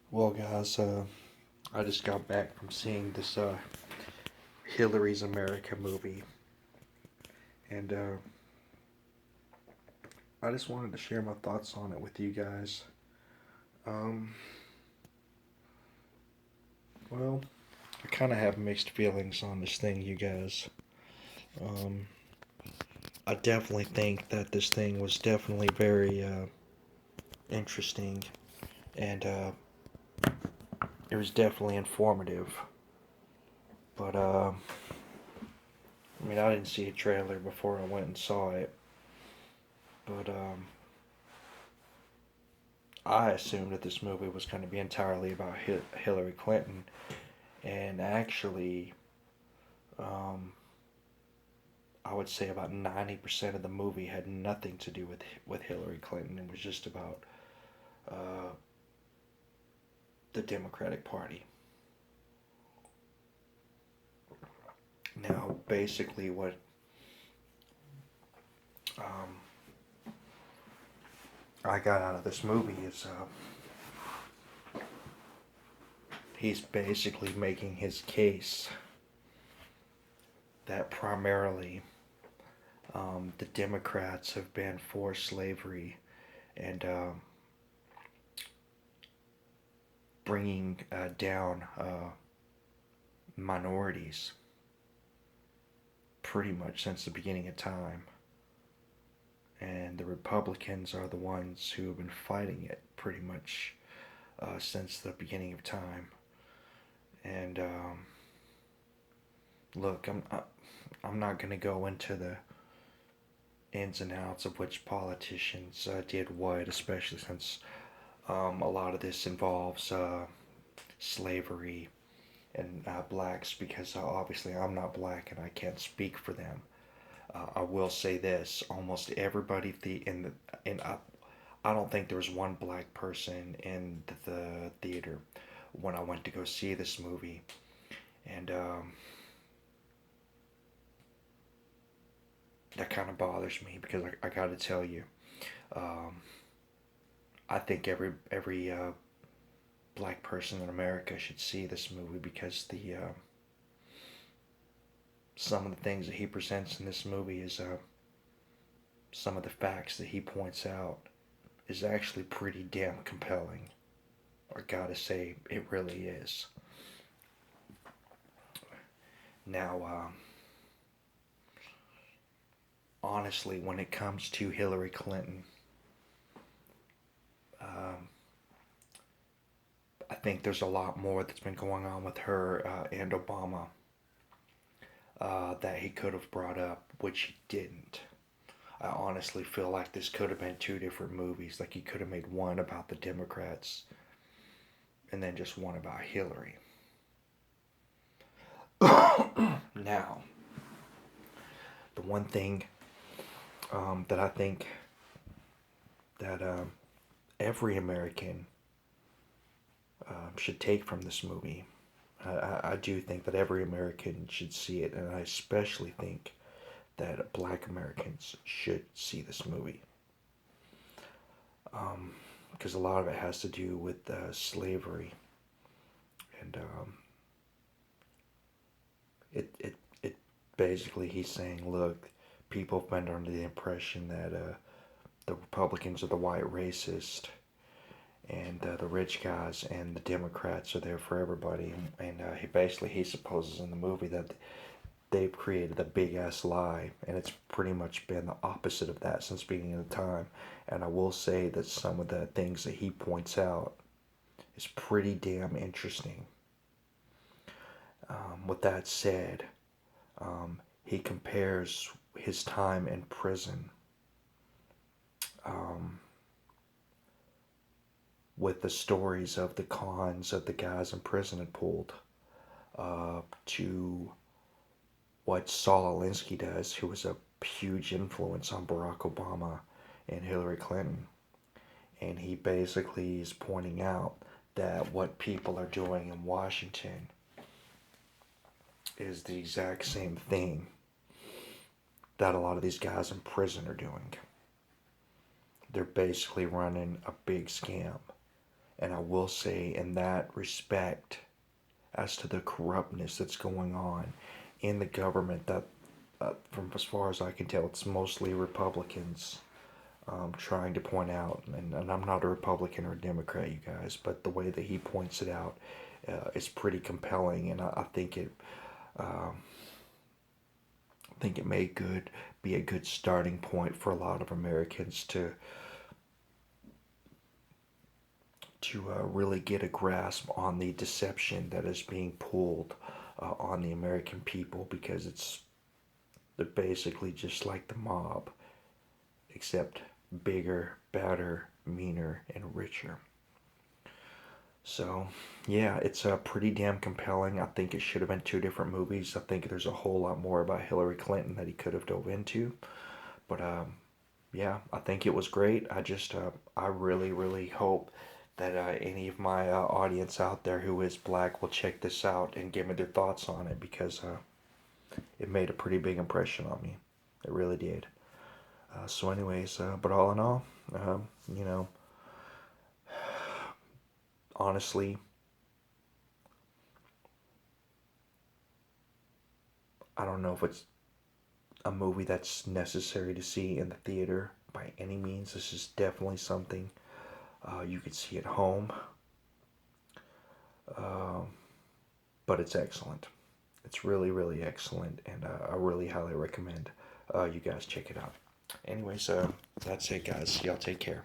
Well, guys, I just got back from seeing this Hillary's America movie, and I just wanted to share my thoughts on it with you guys. Um, well, I kind of have mixed feelings on this thing, you guys. Um, I definitely think that this thing was definitely very interesting, and it was definitely informative. But I mean, I didn't see a trailer before I went and saw it, but I assumed that this movie was going to be entirely about Hillary Clinton, and actually, um, I would say about 90% of the movie had nothing to do with Hillary Clinton. It was just about uh, the Democratic Party. Now, basically, what um, I got out of this movie is he's basically making his case that primarily the Democrats have been for slavery and bringing down minorities pretty much since the beginning of time. And the Republicans are the ones who have been fighting it pretty much since the beginning of time. And look, I'm not going to go into the ins and outs of which politicians did what, especially since a lot of this involves slavery and blacks, because obviously I'm not black and I can't speak for them. I will say this: almost everybody in the in I don't think there was one black person in the theater when I went to go see this movie, and that kind of bothers me because I got to tell you, um, I think every black person in America should see this movie because the some of the things that he presents in this movie is some of the facts that he points out is actually pretty damn compelling. I gotta say, it really is. Now, honestly, when it comes to Hillary Clinton, um, I think there's a lot more that's been going on with her and Obama that he could have brought up, which he didn't. I honestly feel like this could have been two different movies. Like he could have made one about the Democrats and then just one about Hillary. Now, the one thing that I think that every American should take from this movie, I do think that every American should see it, and I especially think that black Americans should see this movie. Because a lot of it has to do with slavery. And it basically, he's saying, look, people have been under the impression that the Republicans are the white racist, and the rich guys and the Democrats are there for everybody. And he supposes in the movie that they've created a big ass lie, and it's pretty much been the opposite of that since the beginning of the time. And I will say that some of the things that he points out is pretty damn interesting. With that said, he compares his time in prison um, with the stories of the cons of the guys in prison had pulled to what Saul Alinsky does, who was a huge influence on Barack Obama and Hillary Clinton. And he basically is pointing out that what people are doing in Washington is the exact same thing that a lot of these guys in prison are doing. They're basically running a big scam. And I will say, in that respect, as to the corruptness that's going on in the government, that from as far as I can tell, it's mostly Republicans trying to point out, and I'm not a Republican or a Democrat, you guys, but the way that he points it out is pretty compelling, and I think it may be a good starting point for a lot of Americans to really get a grasp on the deception that is being pulled on the American people, because they're basically just like the mob, except bigger, badder, meaner, and richer. So, yeah, it's pretty damn compelling. I think it should have been two different movies. I think there's a whole lot more about Hillary Clinton that he could have dove into. But yeah, I think it was great. I really, really hope that any of my audience out there who is black will check this out and give me their thoughts on it, because it made a pretty big impression on me. It really did. So, anyways, but all in all, you know, honestly, I don't know if it's a movie that's necessary to see in the theater by any means. This is definitely something you could see at home, um, but it's excellent. It's really, really excellent, and I really highly recommend you guys check it out. Anyways, that's it, guys. Y'all take care.